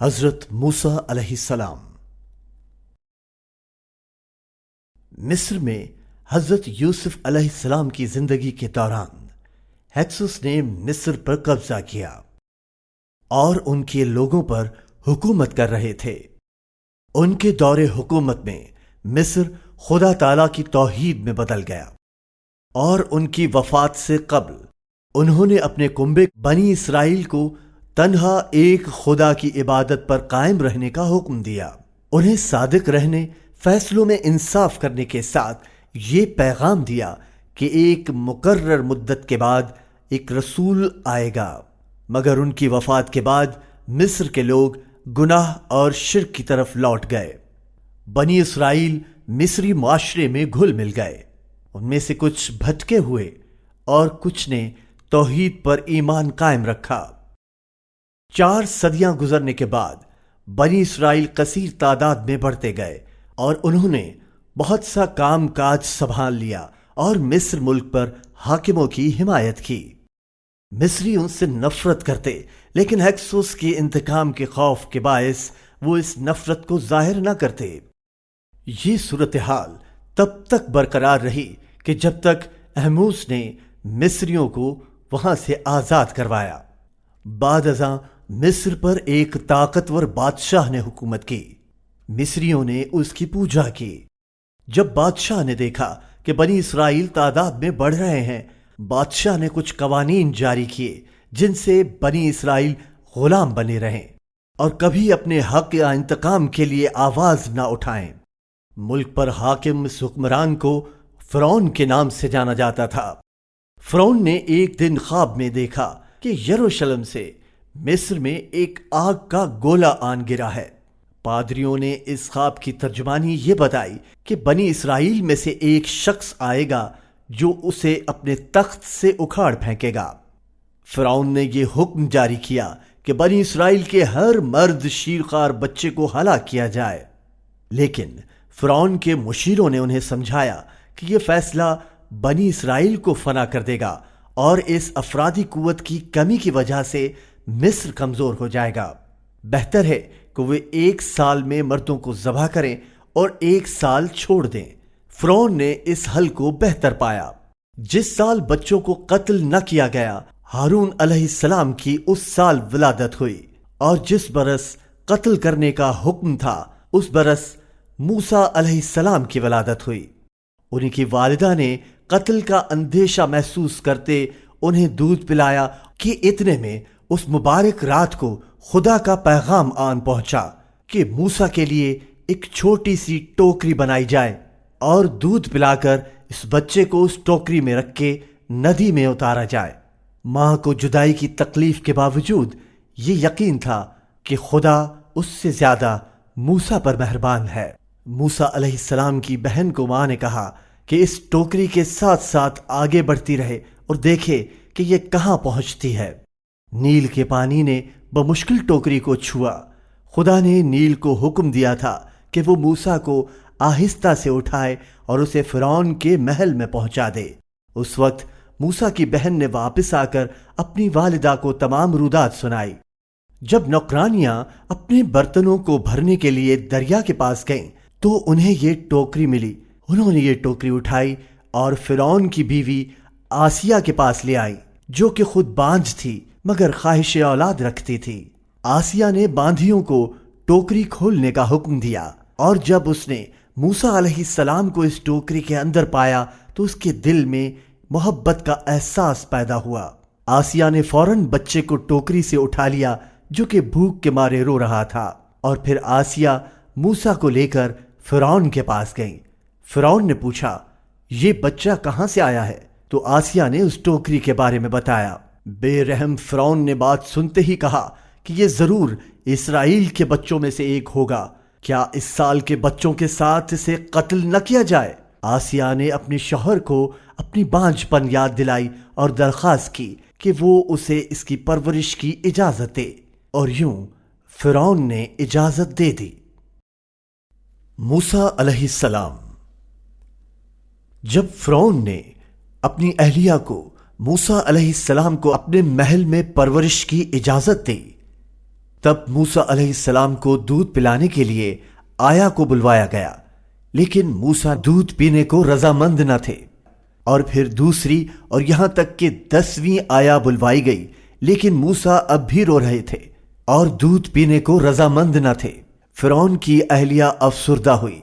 حضرت موسیٰ علیہ السلام۔ مصر میں حضرت یوسف علیہ السلام کی زندگی کے دوران ہکسوس نے مصر پر قبضہ کیا اور ان کے لوگوں پر حکومت کر رہے تھے۔ ان کے دور حکومت میں مصر خدا تعالیٰ کی توحید میں بدل گیا، اور ان کی وفات سے قبل انہوں نے اپنے کنبے بنی اسرائیل کو تنہا ایک خدا کی عبادت پر قائم رہنے کا حکم دیا۔ انہیں صادق رہنے، فیصلوں میں انصاف کرنے کے ساتھ یہ پیغام دیا کہ ایک مقرر مدت کے بعد ایک رسول آئے گا، مگر ان کی وفات کے بعد مصر کے لوگ گناہ اور شرک کی طرف لوٹ گئے۔ بنی اسرائیل مصری معاشرے میں گھل مل گئے۔ ان میں سے کچھ بھٹکے ہوئے اور کچھ نے توحید پر ایمان قائم رکھا۔ 4 صدیاں گزرنے کے بعد بنی اسرائیل کثیر تعداد میں بڑھتے گئے، اور انہوں نے بہت سا کام کاج سنبھال لیا اور مصر ملک پر حاکموں کی حمایت کی۔ مصری ان سے نفرت کرتے، لیکن ہکسوس کے انتقام کے خوف کے باعث وہ اس نفرت کو ظاہر نہ کرتے۔ یہ صورتحال تب تک برقرار رہی کہ جب تک احموس نے مصریوں کو وہاں سے آزاد کروایا۔ بعد ازاں مصر پر ایک طاقتور بادشاہ نے حکومت کی۔ مصریوں نے اس کی پوجا کی۔ جب بادشاہ نے دیکھا کہ بنی اسرائیل تعداد میں بڑھ رہے ہیں، بادشاہ نے کچھ قوانین جاری کیے جن سے بنی اسرائیل غلام بنے رہیں اور کبھی اپنے حق یا انتقام کے لیے آواز نہ اٹھائیں۔ ملک پر حاکم اس حکمران کو فرعون کے نام سے جانا جاتا تھا۔ فرعون نے ایک دن خواب میں دیکھا کہ یروشلم سے مصر میں ایک آگ کا گولا آن گرا ہے۔ پادریوں نے اس خواب کی ترجمانی یہ بتائی کہ بنی اسرائیل میں سے ایک شخص آئے گا جو اسے اپنے تخت سے اکھاڑ پھینکے گا۔ فرعون نے یہ حکم جاری کیا کہ بنی اسرائیل کے ہر مرد شیرخوار بچے کو ہلاک کیا جائے، لیکن فرعون کے مشیروں نے انہیں سمجھایا کہ یہ فیصلہ بنی اسرائیل کو فنا کر دے گا اور اس افرادی قوت کی کمی کی وجہ سے مصر کمزور ہو جائے گا۔ بہتر ہے کہ وہ 1 سال میں مردوں کو ذبح کریں اور 1 سال چھوڑ دیں۔ فرعون نے اس حل کو بہتر پایا۔ جس سال بچوں کو قتل نہ کیا گیا، ہارون علیہ السلام کی اس سال ولادت ہوئی، اور جس برس قتل کرنے کا حکم تھا اس برس موسیٰ علیہ السلام کی ولادت ہوئی۔ انہیں کی والدہ نے قتل کا اندیشہ محسوس کرتے انہیں دودھ پلایا کہ اتنے میں اس مبارک رات کو خدا کا پیغام آن پہنچا کہ موسیٰ کے لیے ایک چھوٹی سی ٹوکری بنائی جائے اور دودھ پلا کر اس بچے کو اس ٹوکری میں رکھ کے ندی میں اتارا جائے۔ ماں کو جدائی کی تکلیف کے باوجود یہ یقین تھا کہ خدا اس سے زیادہ موسیٰ پر مہربان ہے۔ موسیٰ علیہ السلام کی بہن کو ماں نے کہا کہ اس ٹوکری کے ساتھ ساتھ آگے بڑھتی رہے اور دیکھے کہ یہ کہاں پہنچتی ہے۔ نیل کے پانی نے بمشکل ٹوکری کو چھوا۔ خدا نے نیل کو حکم دیا تھا کہ وہ موسیٰ کو آہستہ سے اٹھائے اور اسے فرعون کے محل میں پہنچا دے۔ اس وقت موسیٰ کی بہن نے واپس آ کر اپنی والدہ کو تمام رودات سنائی۔ جب نوکرانیاں اپنے برتنوں کو بھرنے کے لیے دریا کے پاس گئیں تو انہیں یہ ٹوکری ملی۔ انہوں نے یہ ٹوکری اٹھائی اور فرعون کی بیوی آسیہ کے پاس لے آئی، جو کہ خود بانجھ تھی مگر خواہش اولاد رکھتی تھی۔ آسیہ نے باندھیوں کو ٹوکری کھولنے کا حکم دیا، اور جب اس نے موسیٰ علیہ السلام کو اس ٹوکری کے اندر پایا تو اس کے دل میں محبت کا احساس پیدا ہوا۔ آسیہ نے فوراً بچے کو ٹوکری سے اٹھا لیا جو کہ بھوک کے مارے رو رہا تھا، اور پھر آسیہ موسیٰ کو لے کر فرعون کے پاس گئی۔ فرعون نے پوچھا، یہ بچہ کہاں سے آیا ہے؟ تو آسیہ نے اس ٹوکری کے بارے میں بتایا۔ بے رحم فرعون نے بات سنتے ہی کہا کہ یہ ضرور اسرائیل کے بچوں میں سے ایک ہوگا۔ کیا اس سال کے بچوں کے ساتھ اسے قتل نہ کیا جائے؟ آسیہ نے اپنے شوہر کو اپنی بانجھ پن یاد دلائی اور درخواست کی کہ وہ اسے اس کی پرورش کی اجازت دے، اور یوں فرعون نے اجازت دے دی۔ موسیٰ علیہ السلام۔ جب فرعون نے اپنی اہلیہ کو موسیٰ علیہ السلام کو اپنے محل میں پرورش کی اجازت دی تب موسیٰ علیہ السلام کو دودھ پلانے کے لیے آیا کو بلوایا گیا، لیکن موسیٰ دودھ پینے کو رضامند نہ تھے۔ اور پھر دوسری اور یہاں تک کہ 10ویں آیا بلوائی گئی، لیکن موسیٰ اب بھی رو رہے تھے اور دودھ پینے کو رضامند نہ تھے۔ فرعون کی اہلیہ افسردہ ہوئی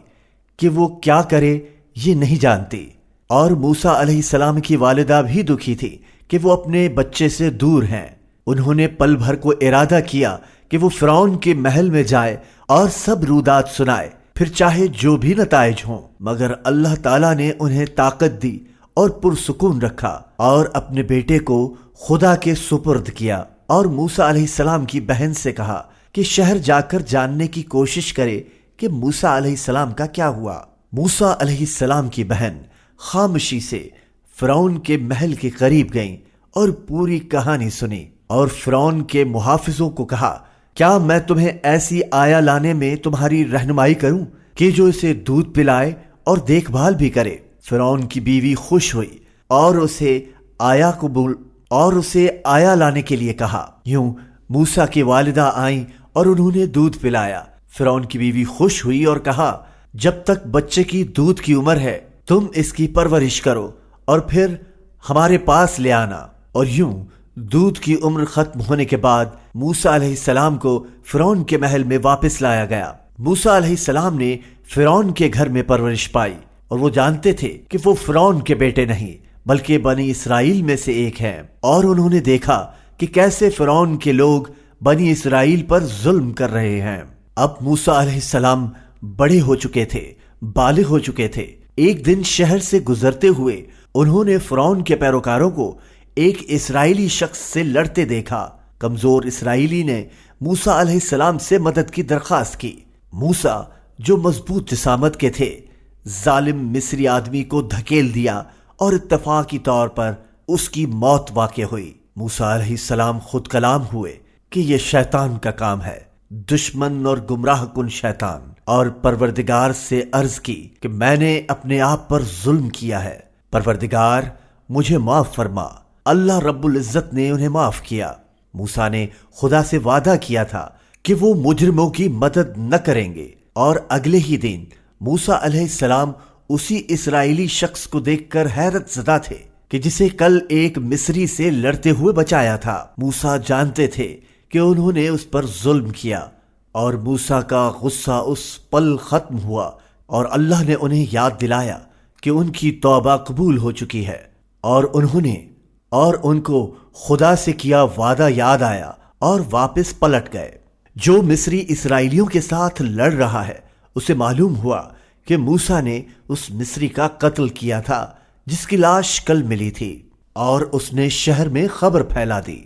کہ وہ کیا کرے یہ نہیں جانتی، اور موسیٰ علیہ السلام کی والدہ بھی دکھی تھی کہ وہ اپنے بچے سے دور ہیں۔ انہوں نے پل بھر کو ارادہ کیا کہ وہ فرعون کے محل میں جائے اور سب رودات سنائے، پھر چاہے جو بھی نتائج ہوں۔ مگر اللہ تعالیٰ نے انہیں طاقت دی اور پرسکون رکھا اور اپنے بیٹے کو خدا کے سپرد کیا، اور موسیٰ علیہ السلام کی بہن سے کہا کہ شہر جا کر جاننے کی کوشش کرے کہ موسیٰ علیہ السلام کا کیا ہوا۔ موسیٰ علیہ السلام کی بہن خاموشی سے فرعون کے محل کے قریب گئیں اور پوری کہانی سنی، اور فرعون کے محافظوں کو کہا، کیا میں تمہیں ایسی آیا لانے میں تمہاری رہنمائی کروں کہ جو اسے دودھ پلائے اور دیکھ بھال بھی کرے؟ فرعون کی بیوی خوش ہوئی اور اسے آیا لانے کے لیے کہا۔ یوں موسیٰ کی والدہ آئیں اور انہوں نے دودھ پلایا۔ فرعون کی بیوی خوش ہوئی اور کہا، جب تک بچے کی دودھ کی عمر ہے تم اس کی پرورش کرو اور پھر ہمارے پاس لے آنا۔ اور یوں دودھ کی عمر ختم ہونے کے بعد موسیٰ علیہ السلام کو فرعون کے محل میں واپس لایا گیا۔ موسیٰ علیہ السلام نے فرعون کے گھر میں پرورش پائی، اور وہ جانتے تھے کہ وہ فرعون کے بیٹے نہیں بلکہ بنی اسرائیل میں سے ایک ہیں۔ اور انہوں نے دیکھا کہ کیسے فرعون کے لوگ بنی اسرائیل پر ظلم کر رہے ہیں۔ اب موسیٰ علیہ السلام بڑے ہو چکے تھے، بالغ ہو چکے تھے۔ ایک دن شہر سے گزرتے ہوئے انہوں نے فرعون کے پیروکاروں کو ایک اسرائیلی شخص سے لڑتے دیکھا۔ کمزور اسرائیلی نے موسیٰ علیہ السلام سے مدد کی درخواست کی۔ موسیٰ جو مضبوط جسامت کے تھے، ظالم مصری آدمی کو دھکیل دیا اور اتفاقی طور پر اس کی موت واقع ہوئی۔ موسیٰ علیہ السلام خود کلام ہوئے کہ یہ شیطان کا کام ہے، دشمن اور گمراہ کن شیطان، اور پروردگار سے عرض کی کہ میں نے اپنے آپ پر ظلم کیا ہے، پروردگار مجھے معاف فرما۔ اللہ رب العزت نے انہیں معاف کیا۔ موسیٰ نے خدا سے وعدہ کیا تھا کہ وہ مجرموں کی مدد نہ کریں گے، اور اگلے ہی دن موسیٰ علیہ السلام اسی اسرائیلی شخص کو دیکھ کر حیرت زدہ تھے کہ جسے کل ایک مصری سے لڑتے ہوئے بچایا تھا۔ موسیٰ جانتے تھے کہ انہوں نے اس پر ظلم کیا، اور موسیٰ کا غصہ اس پل ختم ہوا، اور اللہ نے انہیں یاد دلایا کہ ان کی توبہ قبول ہو چکی ہے، اور ان کو خدا سے کیا وعدہ یاد آیا اور واپس پلٹ گئے۔ جو مصری اسرائیلیوں کے ساتھ لڑ رہا ہے اسے معلوم ہوا کہ موسیٰ نے اس مصری کا قتل کیا تھا جس کی لاش کل ملی تھی، اور اس نے شہر میں خبر پھیلا دی۔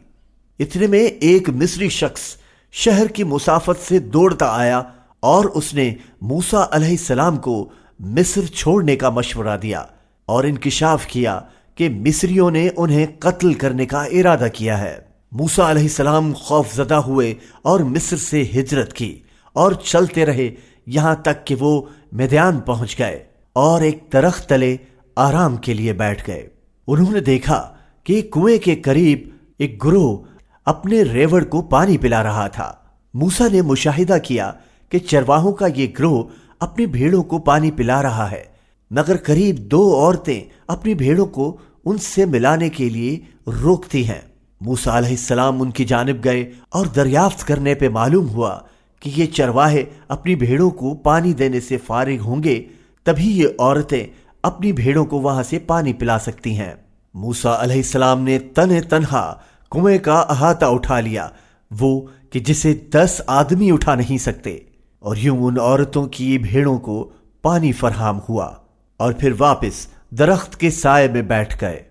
اتنے میں ایک مصری شخص شہر کی مسافت سے دوڑتا آیا، اور اس نے موسیٰ علیہ السلام کو مصر چھوڑنے کا مشورہ دیا اور انکشاف کیا کہ مصریوں نے انہیں قتل کرنے کا ارادہ کیا ہے۔ موسیٰ علیہ السلام خوف زدہ ہوئے اور مصر سے ہجرت کی، اور چلتے رہے یہاں تک کہ وہ مدین پہنچ گئے اور ایک درخت تلے آرام کے لیے بیٹھ گئے۔ انہوں نے دیکھا کہ کنویں کے قریب ایک گروہ اپنے ریوڑ کو پانی پلا رہا تھا۔ موسیٰ نے مشاہدہ کیا کہ چرواہوں کا یہ گروہ اپنی بھیڑوں کو پانی پلا رہا ہے، مگر قریب 2 عورتیں اپنی بھیڑوں کو ان سے ملانے کے لیے روکتی ہیں۔ موسیٰ علیہ السلام ان کی جانب گئے اور دریافت کرنے پہ معلوم ہوا کہ یہ چرواہے اپنی بھیڑوں کو پانی دینے سے فارغ ہوں گے، تبھی یہ عورتیں اپنی بھیڑوں کو وہاں سے پانی پلا سکتی ہیں۔ موسیٰ علیہ السلام نے تنہا کنویں کا احاطہ اٹھا لیا، وہ کہ جسے 10 آدمی اٹھا نہیں سکتے، اور یوں ان عورتوں کی بھیڑوں کو پانی فراہم ہوا، اور پھر واپس درخت کے سائے میں بیٹھ گئے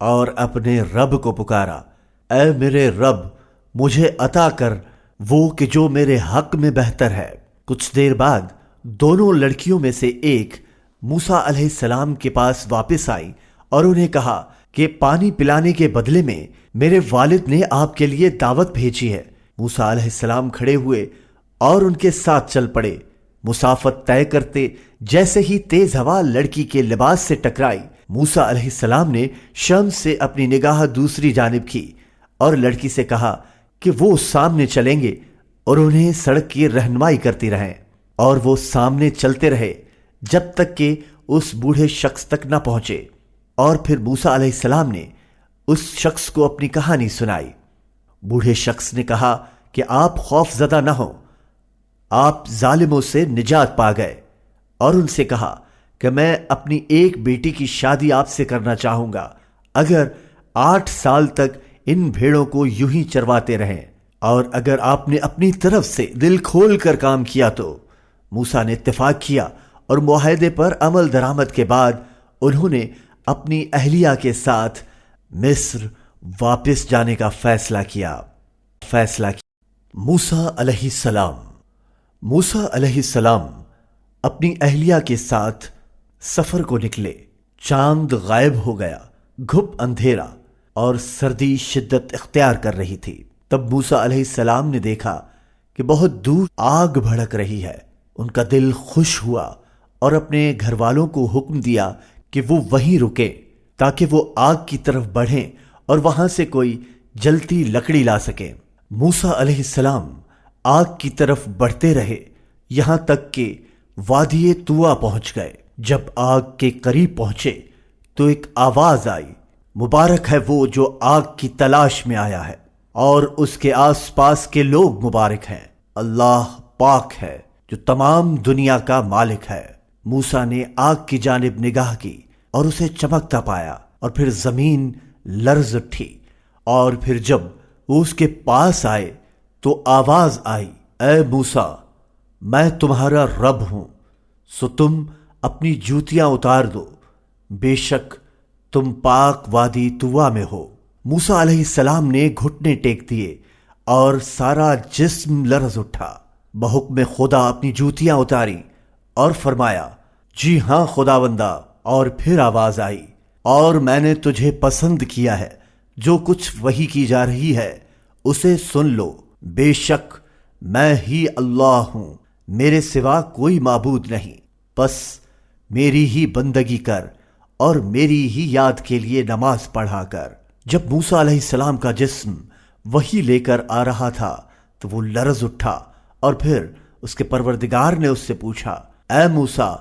اور اپنے رب کو پکارا، اے میرے رب مجھے عطا کر وہ کہ جو میرے حق میں بہتر ہے۔ کچھ دیر بعد دونوں لڑکیوں میں سے ایک موسیٰ علیہ السلام کے پاس واپس آئی اور انہیں کہا کہ پانی پلانے کے بدلے میں میرے والد نے آپ کے لیے دعوت بھیجی ہے۔ موسیٰ علیہ السلام کھڑے ہوئے اور ان کے ساتھ چل پڑے۔ مسافت طے کرتے جیسے ہی تیز ہوا لڑکی کے لباس سے ٹکرائی، موسیٰ علیہ السلام نے شمس سے اپنی نگاہ دوسری جانب کی اور لڑکی سے کہا کہ وہ سامنے چلیں گے اور انہیں سڑک کی رہنمائی کرتی رہیں، اور وہ سامنے چلتے رہے جب تک کہ اس بوڑھے شخص تک نہ پہنچے۔ اور پھر موسیٰ علیہ السلام نے اس شخص کو اپنی کہانی سنائی۔ بوڑھے شخص نے کہا کہ آپ خوف زدہ نہ ہوں، آپ ظالموں سے نجات پا گئے، اور ان سے کہا کہ میں اپنی ایک بیٹی کی شادی آپ سے کرنا چاہوں گا اگر 8 سال تک ان بھیڑوں کو یوں ہی چرواتے رہیں، اور اگر آپ نے اپنی طرف سے دل کھول کر کام کیا تو۔ موسیٰ نے اتفاق کیا اور معاہدے پر عمل درآمد کے بعد انہوں نے اپنی اہلیہ کے ساتھ مصر واپس جانے کا فیصلہ کیا۔ موسیٰ علیہ السلام موسیٰ علیہ السلام اپنی اہلیہ کے ساتھ سفر کو نکلے۔ چاند غائب ہو گیا، گھپ اندھیرا اور سردی شدت اختیار کر رہی تھی۔ تب موسیٰ علیہ السلام نے دیکھا کہ بہت دور آگ بھڑک رہی ہے۔ ان کا دل خوش ہوا اور اپنے گھر والوں کو حکم دیا کہ وہ وہیں رکے تاکہ وہ آگ کی طرف بڑھیں اور وہاں سے کوئی جلتی لکڑی لا سکیں۔ موسیٰ علیہ السلام آگ کی طرف بڑھتے رہے یہاں تک کہ وادی طویٰ پہنچ گئے۔ جب آگ کے قریب پہنچے تو ایک آواز آئی، مبارک ہے وہ جو آگ کی تلاش میں آیا ہے، اور اس کے آس پاس کے لوگ مبارک ہیں۔ اللہ پاک ہے جو تمام دنیا کا مالک ہے۔ موسیٰ نے آگ کی جانب نگاہ کی اور اسے چمکتا پایا، اور پھر زمین لرز اٹھی، اور پھر جب وہ اس کے پاس آئے تو آواز آئی، اے موسیٰ، میں تمہارا رب ہوں، سو تم اپنی جوتیاں اتار دو، بے شک تم پاک وادی طویٰ میں ہو۔ موسیٰ علیہ السلام نے گھٹنے ٹیک دیے اور سارا جسم لرز اٹھا۔ بحکم خدا اپنی جوتیاں اتاری اور فرمایا، جی ہاں خداوندہ۔ اور پھر آواز آئی، اور میں نے تجھے پسند کیا ہے، جو کچھ وحی کی جا رہی ہے اسے سن لو، بے شک میں ہی اللہ ہوں، میرے سوا کوئی معبود نہیں، بس میری ہی بندگی کر اور میری ہی یاد کے لیے نماز پڑھا کر۔ جب موسیٰ علیہ السلام کا جسم وحی لے کر آ رہا تھا تو وہ لرز اٹھا، اور پھر اس کے پروردگار نے اس سے پوچھا، اے موسیٰ،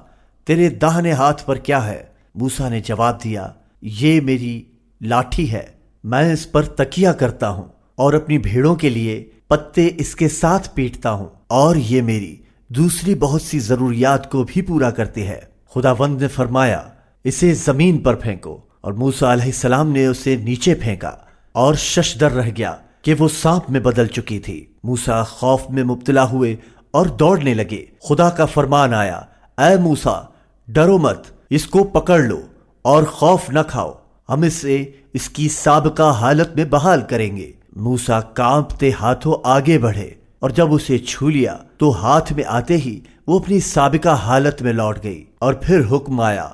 تیرے داہنے ہاتھ پر کیا ہے؟ موسیٰ نے جواب دیا، یہ میری لاٹھی ہے، میں اس پر تکیہ کرتا ہوں اور اپنی بھیڑوں کے لیے پتے اس کے ساتھ پیٹتا ہوں، اور یہ میری دوسری بہت سی ضروریات کو بھی پورا کرتی ہے۔ خداوند نے فرمایا، اسے زمین پر پھینکو، اور موسیٰ علیہ السلام نے اسے نیچے پھینکا اور ششدر رہ گیا کہ وہ سانپ میں بدل چکی تھی۔ موسیٰ خوف میں مبتلا ہوئے اور دوڑنے لگے۔ خدا کا فرمان آیا، اے موسیٰ، ڈرو مت، اس کو پکڑ لو اور خوف نہ کھاؤ، ہم اسے اس کی سابقہ حالت میں بحال کریں گے۔ موسیٰ کانپتے ہاتھوں آگے بڑھے، اور جب اسے چھو لیا تو ہاتھ میں آتے ہی وہ اپنی سابقہ حالت میں لوٹ گئی۔ اور پھر حکم آیا،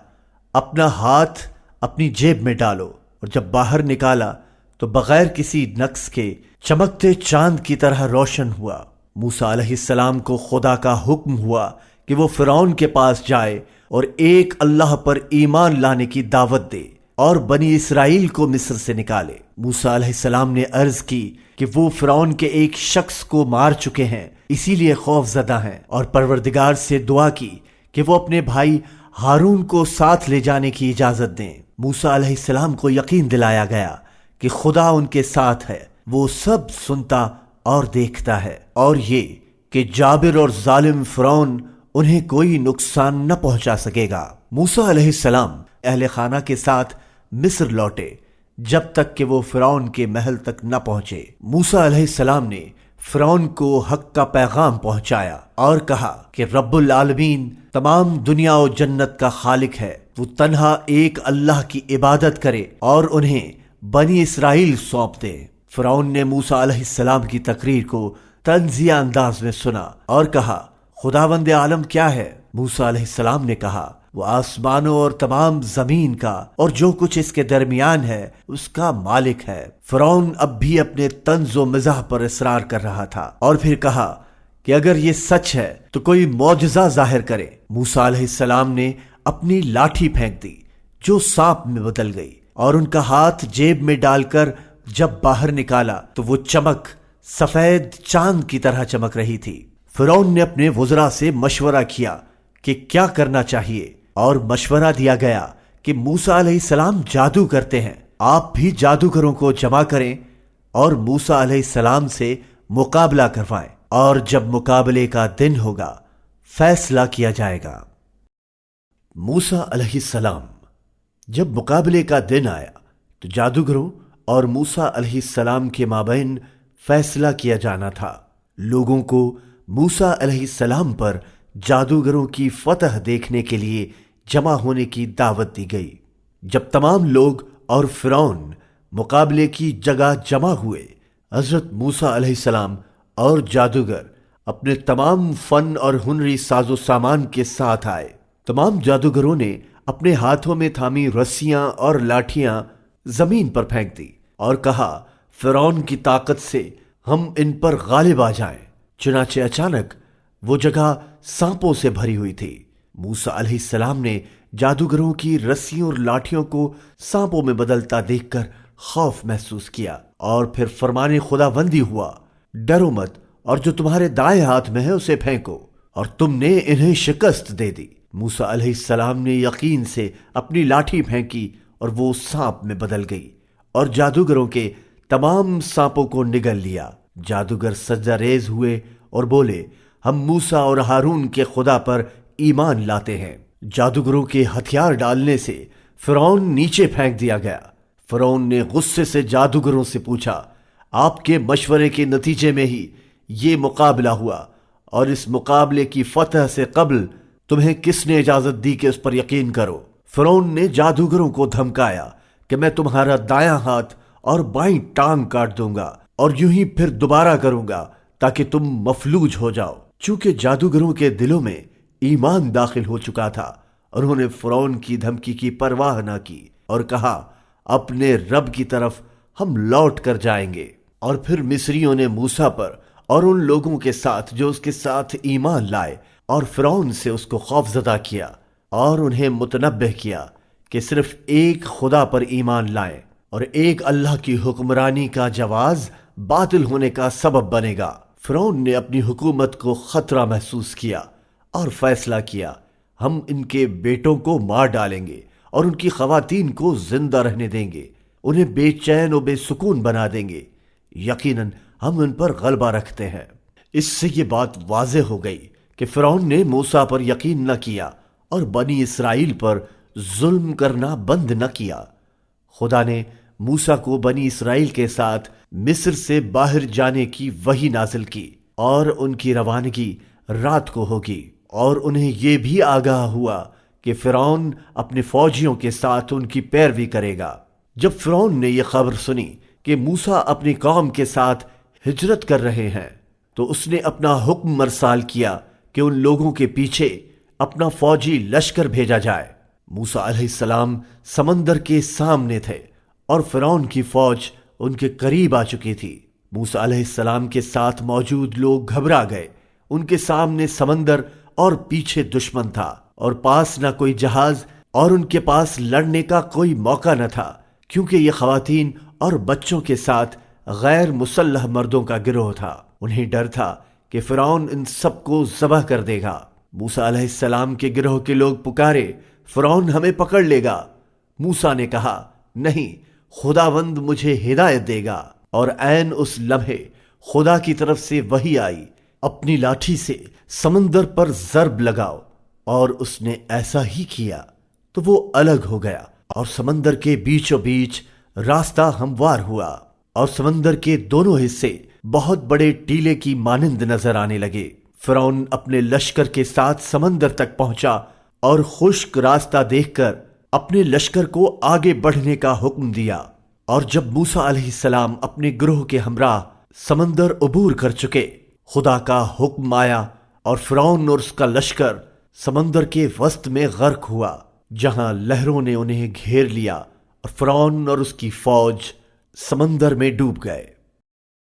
اپنا ہاتھ اپنی جیب میں ڈالو، اور جب باہر نکالا تو بغیر کسی نقص کے چمکتے چاند کی طرح روشن ہوا۔ موسیٰ علیہ السلام کو خدا کا حکم ہوا کہ وہ فرعون کے پاس جائے اور ایک اللہ پر ایمان لانے کی دعوت دے اور بنی اسرائیل کو مصر سے نکالے۔ موسیٰ علیہ السلام نے عرض کی کہ وہ فرعون کے ایک شخص کو مار چکے ہیں، اسی لیے خوف زدہ ہیں، اور پروردگار سے دعا کی کہ وہ اپنے بھائی ہارون کو ساتھ لے جانے کی اجازت دیں۔ موسیٰ علیہ السلام کو یقین دلایا گیا کہ خدا ان کے ساتھ ہے، وہ سب سنتا اور دیکھتا ہے، اور یہ کہ جابر اور ظالم فرعون انہیں کوئی نقصان نہ پہنچا سکے گا۔ موسیٰ علیہ السلام اہل خانہ کے ساتھ مصر لوٹے جب تک کہ وہ فرعون کے محل تک نہ پہنچے۔ موسیٰ علیہ السلام نے فرعون کو حق کا پیغام پہنچایا اور کہا کہ رب العالمین تمام دنیا و جنت کا خالق ہے، وہ تنہا ایک اللہ کی عبادت کرے اور انہیں بنی اسرائیل سونپ دے۔ فرعون نے موسیٰ علیہ السلام کی تقریر کو طنزیہ انداز میں سنا اور کہا، خداوند عالم کیا ہے؟ موسیٰ علیہ السلام نے کہا، وہ آسمانوں اور تمام زمین کا اور جو کچھ اس کے درمیان ہے اس کا مالک ہے۔ فرعون اب بھی اپنے طنز و مزاح پر اصرار کر رہا تھا، اور پھر کہا کہ اگر یہ سچ ہے تو کوئی معجزہ ظاہر کرے۔ موسیٰ علیہ السلام نے اپنی لاٹھی پھینک دی جو سانپ میں بدل گئی، اور ان کا ہاتھ جیب میں ڈال کر جب باہر نکالا تو وہ چمک سفید چاند کی طرح چمک رہی تھی۔ فرعون نے اپنے وزراء سے مشورہ کیا کہ کیا کرنا چاہیے، اور مشورہ دیا گیا کہ موسیٰ علیہ السلام جادو کرتے ہیں، آپ بھی جادوگروں کو جمع کریں اور موسیٰ علیہ السلام سے مقابلہ کروائیں، اور جب مقابلے کا دن ہوگا فیصلہ کیا جائے گا۔ موسیٰ علیہ السلام جب مقابلے کا دن آیا تو جادوگروں اور موسیٰ علیہ السلام کے مابین فیصلہ کیا جانا تھا۔ لوگوں کو موسیٰ علیہ السلام پر جادوگروں کی فتح دیکھنے کے لیے جمع ہونے کی دعوت دی گئی۔ جب تمام لوگ اور فرعون مقابلے کی جگہ جمع ہوئے، حضرت موسیٰ علیہ السلام اور جادوگر اپنے تمام فن اور ہنری ساز و سامان کے ساتھ آئے۔ تمام جادوگروں نے اپنے ہاتھوں میں تھامی رسیاں اور لاٹھیاں زمین پر پھینک دی اور کہا، فرعون کی طاقت سے ہم ان پر غالب آ جائیں۔ چنانچہ اچانک وہ جگہ سانپوں سے بھری ہوئی تھی۔ موسیٰ علیہ السلام نے جادوگروں کی رسیوں اور لاٹھیوں کو سانپوں میں بدلتا دیکھ کر خوف محسوس کیا، اور پھر فرمان خداوندی ہوا، ڈرو مت، اور جو تمہارے دائیں ہاتھ میں ہے اسے پھینکو، اور تم نے انہیں شکست دے دی۔ موسیٰ علیہ السلام نے یقین سے اپنی لاٹھی پھینکی اور وہ سانپ میں بدل گئی اور جادوگروں کے تمام سانپوں کو نگل لیا۔ جادوگر سجدہ ریز ہوئے اور بولے، ہم موسیٰ اور ہارون کے خدا پر ایمان لاتے ہیں۔ جادوگروں کے ہتھیار ڈالنے سے فرعون نیچے پھینک دیا گیا۔ فرعون نے غصے سے جادوگروں سے پوچھا، آپ کے مشورے کے نتیجے میں ہی یہ مقابلہ ہوا، اور اس مقابلے کی فتح سے قبل تمہیں کس نے اجازت دی کہ اس پر یقین کرو؟ فرعون نے جادوگروں کو دھمکایا کہ میں تمہارا دایاں ہاتھ اور بائیں ٹانگ کاٹ دوں گا، اور یوں ہی پھر دوبارہ کروں گا تاکہ تم مفلوج ہو جاؤ۔ چونکہ جادوگروں کے دلوں میں ایمان داخل ہو چکا تھا، انہوں نے فرعون کی دھمکی کی پرواہ نہ کی اور کہا، اپنے رب کی طرف ہم لوٹ کر جائیں گے۔ اور پھر مصریوں نے موسیٰ پر اور ان لوگوں کے ساتھ جو اس کے ساتھ ایمان لائے اور فرعون سے اس کو خوفزدہ کیا، اور انہیں متنبہ کیا کہ صرف ایک خدا پر ایمان لائیں، اور ایک اللہ کی حکمرانی کا جواز باطل ہونے کا سبب بنے گا۔ فرعون نے اپنی حکومت کو خطرہ محسوس کیا اور فیصلہ کیا، ہم ان کے بیٹوں کو مار ڈالیں گے اور ان کی خواتین کو زندہ رہنے دیں گے، انہیں بے چین و بے سکون بنا دیں گے، یقیناً ہم ان پر غلبہ رکھتے ہیں۔ اس سے یہ بات واضح ہو گئی کہ فرعون نے موسیٰ پر یقین نہ کیا اور بنی اسرائیل پر ظلم کرنا بند نہ کیا۔ خدا نے موسیٰ کو بنی اسرائیل کے ساتھ مصر سے باہر جانے کی وحی نازل کی، اور ان کی روانگی رات کو ہوگی، اور انہیں یہ بھی آگاہ ہوا کہ فرعون اپنے فوجیوں کے ساتھ ان کی پیروی کرے گا۔ جب فرعون نے یہ خبر سنی کہ موسیٰ اپنی قوم کے ساتھ ہجرت کر رہے ہیں، تو اس نے اپنا حکم مرسال کیا کہ ان لوگوں کے پیچھے اپنا فوجی لشکر بھیجا جائے۔ موسیٰ علیہ السلام سمندر کے سامنے تھے اور فرعون کی فوج ان کے قریب آ چکی تھی۔ موسیٰ علیہ السلام کے ساتھ موجود لوگ گھبرا گئے، ان کے سامنے سمندر اور پیچھے دشمن تھا، اور پاس نہ کوئی جہاز، اور ان کے پاس لڑنے کا کوئی موقع نہ تھا، کیونکہ یہ خواتین اور بچوں کے ساتھ غیر مسلح مردوں کا گروہ تھا۔ انہیں ڈر تھا کہ فرعون ان سب کو ذبح کر دے گا۔ موسیٰ علیہ السلام کے گروہ کے لوگ پکارے، فرعون ہمیں پکڑ لے گا۔ موسیٰ نے کہا، نہیں، خداوند مجھے ہدایت دے گا۔ اور عین اس لمحے خدا کی طرف سے وحی آئی، اپنی لاٹھی سے سمندر پر ضرب لگاؤ، اور اس نے ایسا ہی کیا تو وہ الگ ہو گیا، اور سمندر کے بیچوں بیچ راستہ ہموار ہوا، اور سمندر کے دونوں حصے بہت بڑے ٹیلے کی مانند نظر آنے لگے۔ فرعون اپنے لشکر کے ساتھ سمندر تک پہنچا اور خشک راستہ دیکھ کر اپنے لشکر کو آگے بڑھنے کا حکم دیا۔ اور جب موسیٰ علیہ السلام اپنے گروہ کے ہمراہ سمندر عبور کر چکے، خدا کا حکم آیا اور فرعون اور اس کا لشکر سمندر کے وسط میں غرق ہوا، جہاں لہروں نے انہیں گھیر لیا، اور فرعون اور اس کی فوج سمندر میں ڈوب گئے۔